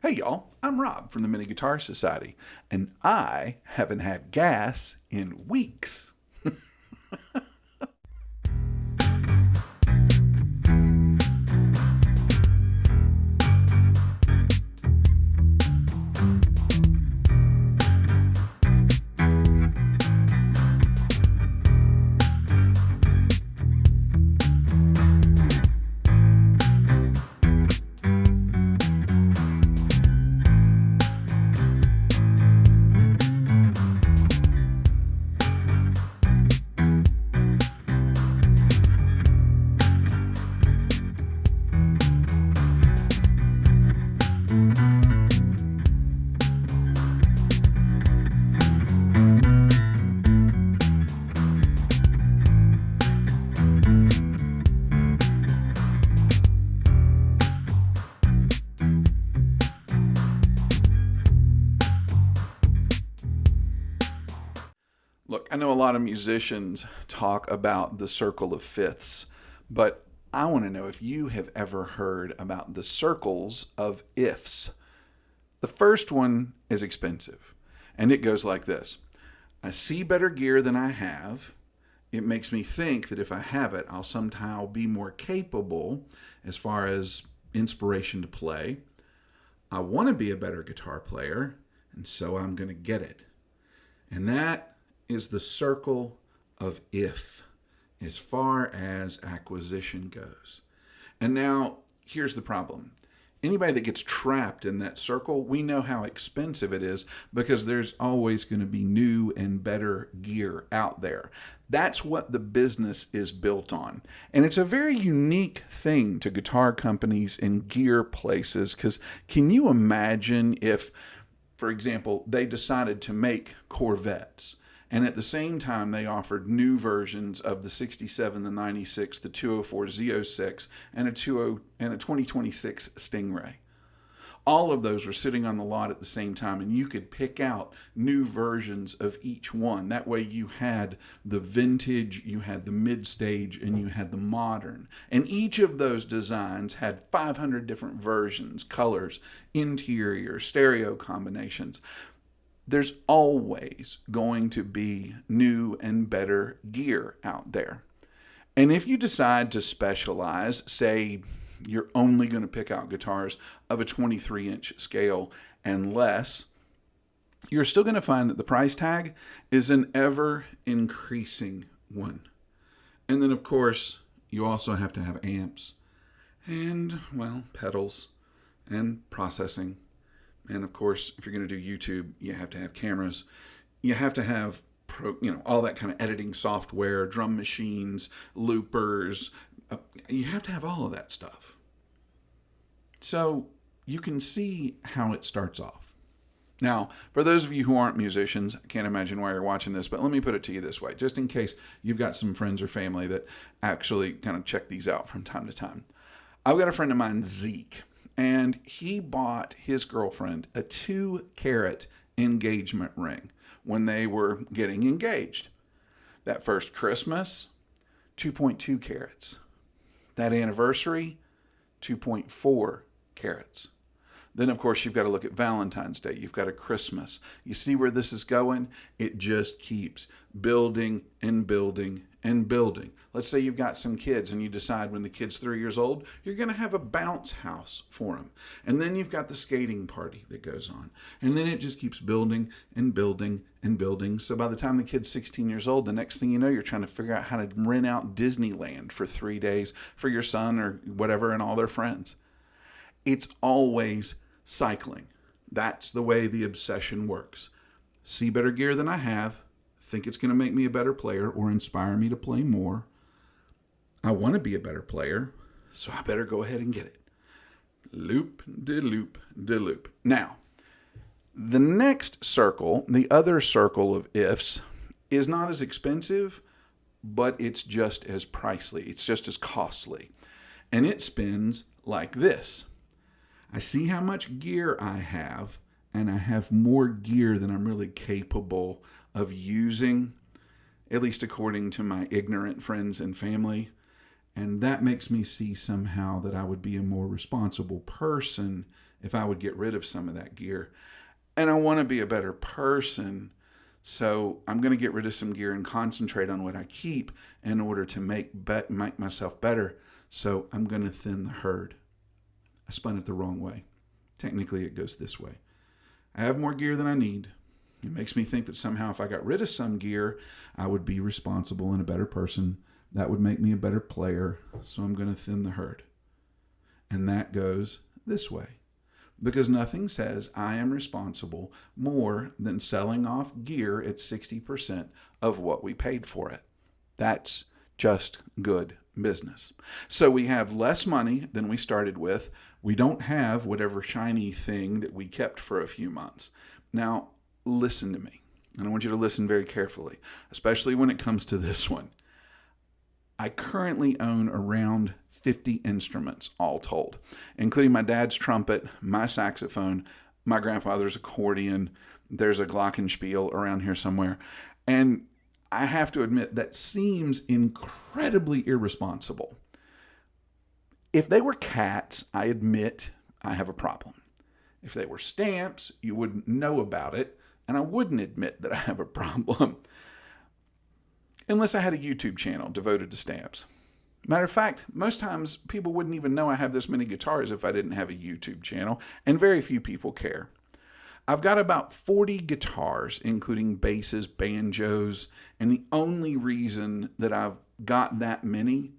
Hey y'all, I'm Rob from the Mini Guitar Society, and I haven't had gas in weeks. Look, I know a lot of musicians talk about the circle of fifths, but I want to know if you have ever heard about the circles of ifs. The first one is expensive, and it goes like this: I see better gear than I have. It makes me think that if I have it, I'll somehow be more capable as far as inspiration to play. I want to be a better guitar player, and so I'm going to get it. And that is the circle of if as far as acquisition goes. And now, here's the problem. Anybody that gets trapped in that circle, we know how expensive it is because there's always going to be new and better gear out there. That's what the business is built on. And it's a very unique thing to guitar companies and gear places because can you imagine if, for example, they decided to make Corvettes and at the same time they offered new versions of the 67, the 96, the 204 Z06, and a 2026 Stingray. All of those were sitting on the lot at the same time, and you could pick out new versions of each one. That way you had the vintage, you had the mid-stage, and you had the modern. And each of those designs had 500 different versions, colors, interior, stereo combinations. There's always going to be new and better gear out there. And if you decide to specialize, say you're only going to pick out guitars of a 23-inch scale and less, you're still going to find that the price tag is an ever increasing one. And then, of course, you also have to have amps and, well, pedals and processing. And of course, if you're going to do YouTube, you have to have cameras. You have to have all that kind of editing software, drum machines, loopers. You have to have all of that stuff. So you can see how it starts off. Now, for those of you who aren't musicians, I can't imagine why you're watching this, but let me put it to you this way, just in case you've got some friends or family that actually kind of check these out from time to time. I've got a friend of mine, Zeke, and he bought his girlfriend a 2-carat engagement ring when they were getting engaged. That first Christmas, 2.2 carats. That anniversary, 2.4 carats. Then, of course, you've got to look at Valentine's Day. You've got a Christmas. You see where this is going? It just keeps building and building and building. Let's say you've got some kids and you decide when the kid's 3 years old, you're going to have a bounce house for them. And then you've got the skating party that goes on. And then it just keeps building and building and building. So by the time the kid's 16 years old, the next thing you know, you're trying to figure out how to rent out Disneyland for 3 days for your son or whatever and all their friends. It's always cycling. That's the way the obsession works. See better gear than I have, think it's going to make me a better player or inspire me to play more. I want to be a better player, so I better go ahead and get it. Loop, de loop, de loop. Now, the next circle, the other circle of ifs, is not as expensive, but it's just as pricey. It's just as costly. And it spins like this. I see how much gear I have, and I have more gear than I'm really capable of using, at least according to my ignorant friends and family. And that makes me see somehow that I would be a more responsible person if I would get rid of some of that gear. And I want to be a better person. So I'm going to get rid of some gear and concentrate on what I keep in order to make myself better. So I'm going to thin the herd. I spun it the wrong way. Technically, it goes this way. I have more gear than I need. It makes me think that somehow if I got rid of some gear, I would be responsible and a better person. That would make me a better player. So I'm going to thin the herd. And that goes this way. Because nothing says I am responsible more than selling off gear at 60% of what we paid for it. That's just good business. So we have less money than we started with. We don't have whatever shiny thing that we kept for a few months. Now, listen to me. And I want you to listen very carefully, especially when it comes to this one. I currently own around 50 instruments all told, including my dad's trumpet, my saxophone, my grandfather's accordion. There's a glockenspiel around here somewhere. And I have to admit that seems incredibly irresponsible. If they were cats, I admit I have a problem. If they were stamps, you wouldn't know about it, and I wouldn't admit that I have a problem. Unless I had a YouTube channel devoted to stamps. Matter of fact, most times people wouldn't even know I have this many guitars if I didn't have a YouTube channel, and very few people care. I've got about 40 guitars, including basses, banjos, and the only reason that I've got that many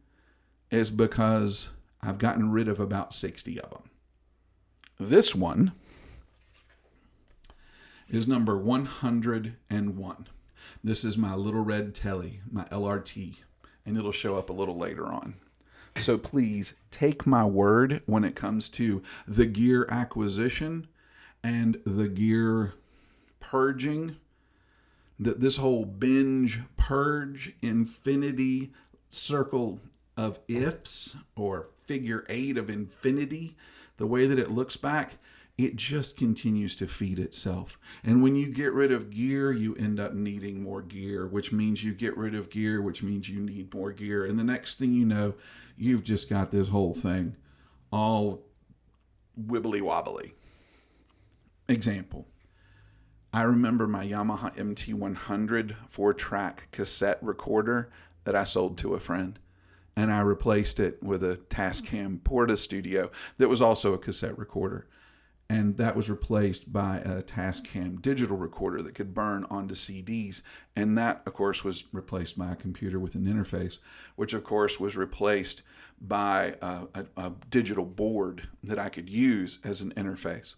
is because I've gotten rid of about 60 of them. This one is number 101. This is my little red telly, my LRT, and it'll show up a little later on. So please take my word when it comes to the gear acquisition and the gear purging, that this whole binge purge infinity circle of ifs or figure 8 of infinity, the way that it looks back, it just continues to feed itself. And when you get rid of gear, you end up needing more gear, which means you get rid of gear, which means you need more gear. And the next thing you know, you've just got this whole thing all wibbly wobbly. Example. I remember my Yamaha MT100 4-track cassette recorder that I sold to a friend. And I replaced it with a Tascam Porta Studio that was also a cassette recorder. And that was replaced by a Tascam digital recorder that could burn onto CDs. And that, of course, was replaced by a computer with an interface, which, of course, was replaced by a digital board that I could use as an interface.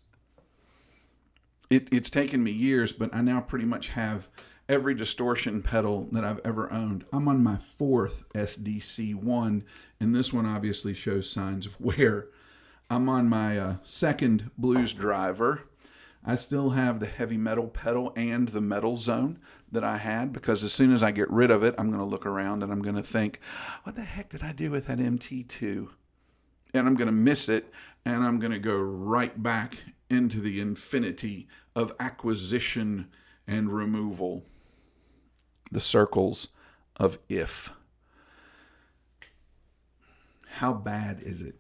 It's taken me years, but I now pretty much have every distortion pedal that I've ever owned. I'm on my 4th SDC1, and this one obviously shows signs of wear. I'm on my second blues driver. I still have the heavy metal pedal and the metal zone that I had, because as soon as I get rid of it, I'm going to look around and I'm going to think, what the heck did I do with that MT2? And I'm going to miss it, and I'm going to go right back into the infinity of acquisition and removal. The circles of if. How bad is it?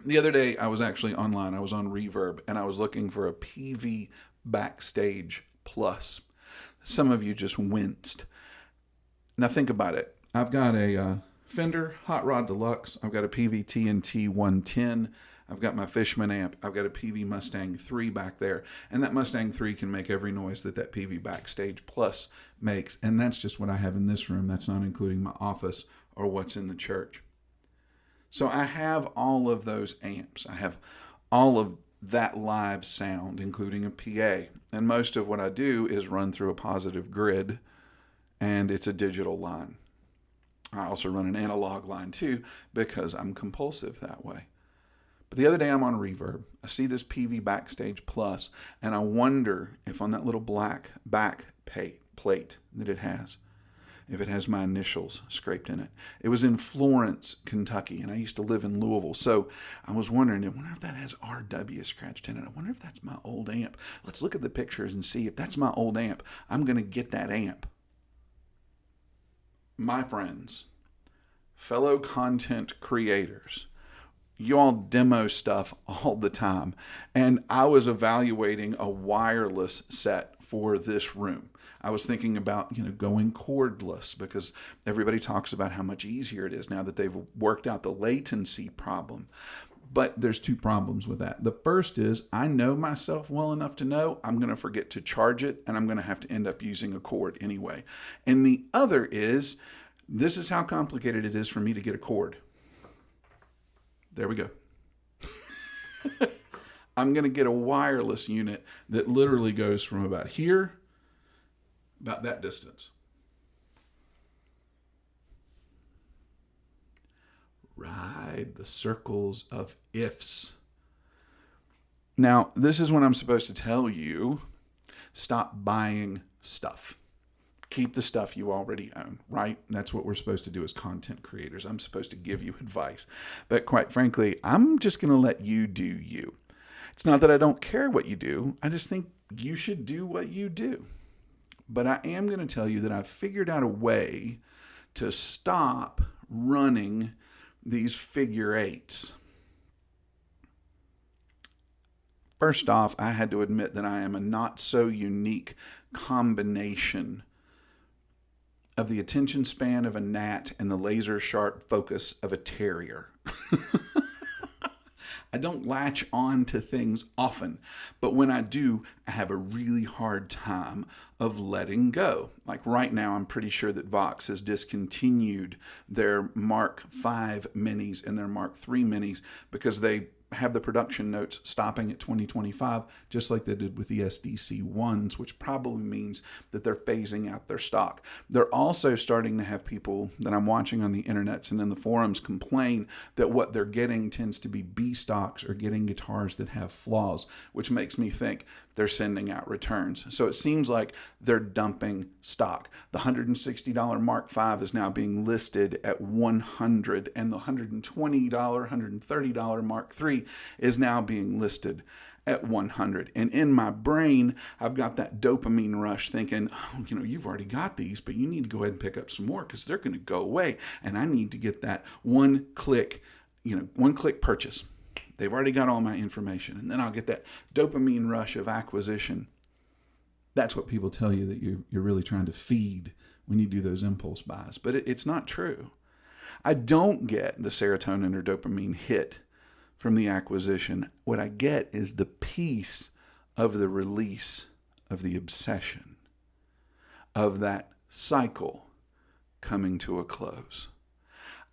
The other day, I was actually online. I was on Reverb, and I was looking for a PV Backstage Plus. Some of you just winced. Now think about it. I've got a Fender Hot Rod Deluxe. I've got a PV TNT 110. I've got my Fishman amp. I've got a PV Mustang 3 back there. And that Mustang 3 can make every noise that PV Backstage Plus makes. And that's just what I have in this room. That's not including my office or what's in the church. So I have all of those amps. I have all of that live sound, including a PA. And most of what I do is run through a positive grid, and it's a digital line. I also run an analog line too, because I'm compulsive that way. But the other day I'm on Reverb. I see this PV Backstage Plus, and I wonder if on that little black back plate that it has, if it has my initials scraped in it. It was in Florence, Kentucky, and I used to live in Louisville. So I was wondering, I wonder if that has RW scratched in it. I wonder if that's my old amp. Let's look at the pictures and see if that's my old amp. I'm going to get that amp. My friends, fellow content creators, You all demo stuff all the time. And I was evaluating a wireless set for this room. I was thinking about, going cordless because everybody talks about how much easier it is now that they've worked out the latency problem. But there's two problems with that. The first is I know myself well enough to know I'm going to forget to charge it and I'm going to have to end up using a cord anyway. And the other is this is how complicated it is for me to get a cord. There we go. I'm going to get a wireless unit that literally goes from about here, about that distance. Ride the circles of ifs. Now, this is when I'm supposed to tell you, stop buying stuff. Keep the stuff you already own, right? That's what we're supposed to do as content creators. I'm supposed to give you advice. But quite frankly, I'm just going to let you do you. It's not that I don't care what you do. I just think you should do what you do. But I am going to tell you that I've figured out a way to stop running these figure eights. First off, I had to admit that I am a not so unique combination of the attention span of a gnat and the laser sharp focus of a terrier. I don't latch on to things often, but when I do, I have a really hard time of letting go. Like right now, I'm pretty sure that Vox has discontinued their Mark V minis and their Mark III minis because they have the production notes stopping at 2025, just like they did with the SDC ones, which probably means that they're phasing out their stock. They're also starting to have people that I'm watching on the internets and in the forums complain that what they're getting tends to be B stocks or getting guitars that have flaws, which makes me think they're sending out returns. So it seems like they're dumping stock. The $160 Mark V is now being listed at $100, and the $120, $130 Mark III is now being listed at $100. And in my brain, I've got that dopamine rush thinking, oh, you've already got these, but you need to go ahead and pick up some more because they're going to go away. And I need to get that one-click purchase. They've already got all my information. And then I'll get that dopamine rush of acquisition. That's what people tell you that you're really trying to feed when you do those impulse buys. But it's not true. I don't get the serotonin or dopamine hit from the acquisition. What I get is the peace of the release of the obsession, of that cycle coming to a close.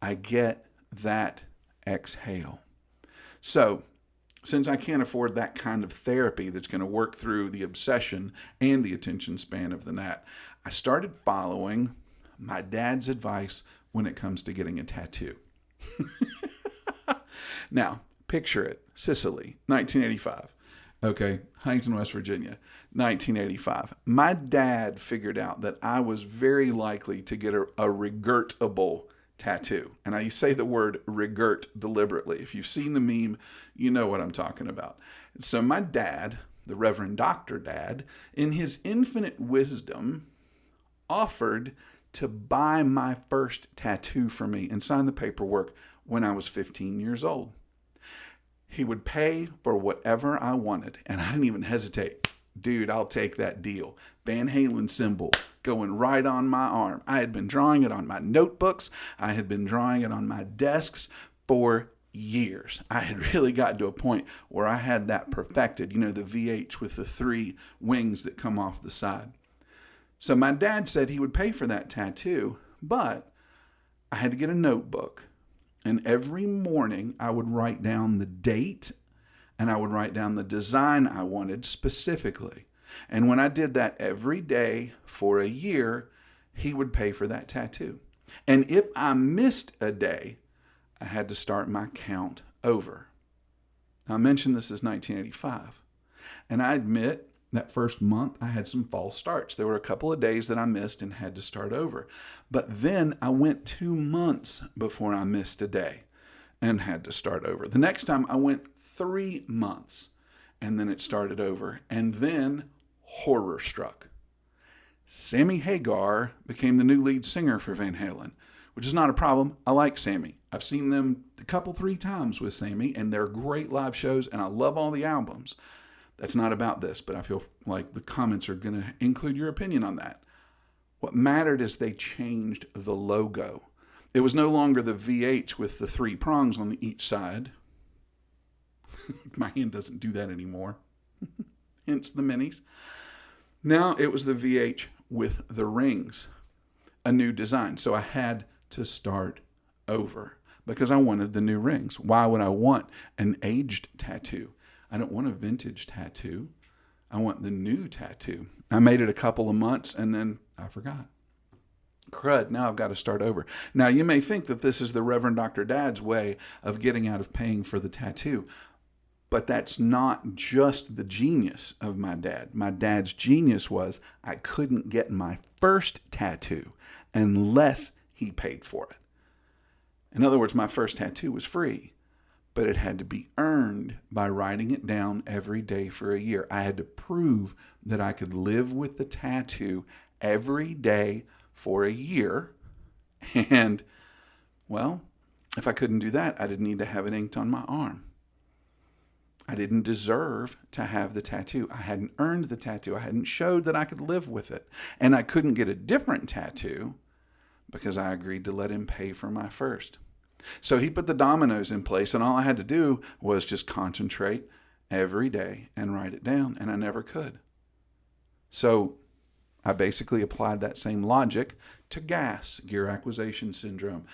I get that exhale. So, since I can't afford that kind of therapy that's going to work through the obsession and the attention span of the gnat, I started following my dad's advice when it comes to getting a tattoo. Now, picture it. Sicily, 1985. Okay, Huntington, West Virginia, 1985. My dad figured out that I was very likely to get a regurtable tattoo. And I say the word regurt deliberately. If you've seen the meme, you know what I'm talking about. So my dad, the Reverend Dr. Dad, in his infinite wisdom, offered to buy my first tattoo for me and sign the paperwork when I was 15 years old. He would pay for whatever I wanted, and I didn't even hesitate. Dude, I'll take that deal. Van Halen symbol going right on my arm. I had been drawing it on my notebooks. I had been drawing it on my desks for years. I had really gotten to a point where I had that perfected. The VH with the 3 wings that come off the side. So my dad said he would pay for that tattoo, but I had to get a notebook. And every morning I would write down the date and I would write down the design I wanted specifically. And when I did that every day for a year, he would pay for that tattoo. And if I missed a day, I had to start my count over. Now, I mentioned this is 1985. And I admit that first month I had some false starts. There were a couple of days that I missed and had to start over. But then I went 2 months before I missed a day and had to start over. The next time I went 3 months and then it started over. And then horror struck. Sammy Hagar became the new lead singer for Van Halen, which is not a problem. I like Sammy. I've seen them a couple, 3 times with Sammy, and they're great live shows, and I love all the albums. That's not about this, but I feel like the comments are going to include your opinion on that. What mattered is they changed the logo. It was no longer the VH with the 3 prongs on each side. My hand doesn't do that anymore. Hence the minis. Now it was the VH with the rings. A new design. So I had to start over because I wanted the new rings. Why would I want an aged tattoo? I don't want a vintage tattoo. I want the new tattoo. I made it a couple of months and then I forgot. Crud, now I've got to start over. Now you may think that this is the Reverend Dr. Dad's way of getting out of paying for the tattoo. But that's not just the genius of my dad. My dad's genius was I couldn't get my first tattoo unless he paid for it. In other words, my first tattoo was free, but it had to be earned by writing it down every day for a year. I had to prove that I could live with the tattoo every day for a year. And, well, if I couldn't do that, I didn't need to have it inked on my arm. I didn't deserve to have the tattoo. I hadn't earned the tattoo. I hadn't showed that I could live with it. And I couldn't get a different tattoo because I agreed to let him pay for my first. So he put the dominoes in place, and all I had to do was just concentrate every day and write it down, and I never could. So I basically applied that same logic to gas, gear acquisition syndrome.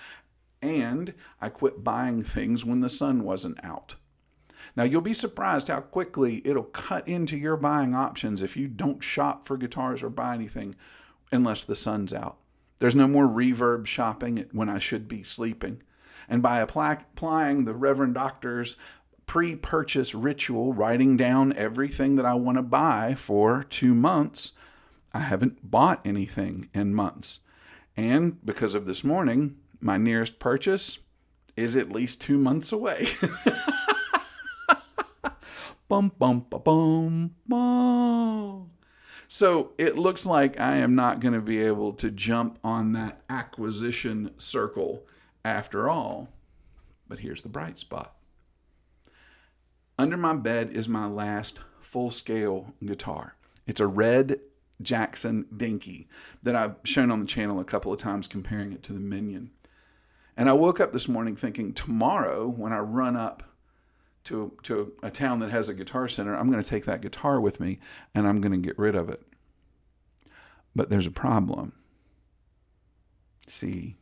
And I quit buying things when the sun wasn't out. Now, you'll be surprised how quickly it'll cut into your buying options if you don't shop for guitars or buy anything unless the sun's out. There's no more reverb shopping when I should be sleeping. And by applying the Reverend Doctor's pre-purchase ritual, writing down everything that I want to buy for 2 months, I haven't bought anything in months. And because of this morning, my nearest purchase is at least 2 months away. Bum, bum, ba, bum, bum. So it looks like I am not going to be able to jump on that acquisition circle after all. But here's the bright spot. Under my bed is my last full-scale guitar. It's a red Jackson Dinky that I've shown on the channel a couple of times comparing it to the Minion. And I woke up this morning thinking tomorrow when I run up to a town that has a guitar center, I'm going to take that guitar with me and I'm going to get rid of it. But there's a problem. See,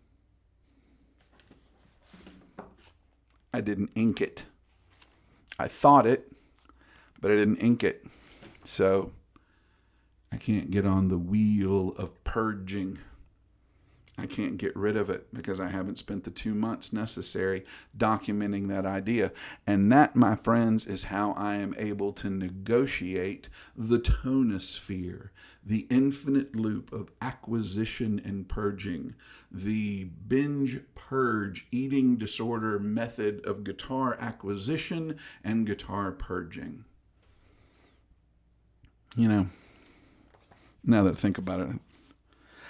I didn't ink it. I thought it, but I didn't ink it. So I can't get on the wheel of purging. I can't get rid of it because I haven't spent the 2 months necessary documenting that idea. And that, my friends, is how I am able to negotiate the tonosphere, the infinite loop of acquisition and purging, the binge purge eating disorder method of guitar acquisition and guitar purging. You know, now that I think about it,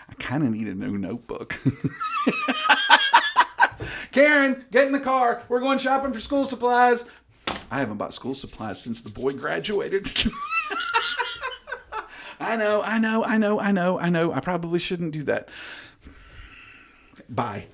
I kind of need a new notebook. Karen, get in the car. We're going shopping for school supplies. I haven't bought school supplies since the boy graduated. I know. I probably shouldn't do that. Bye.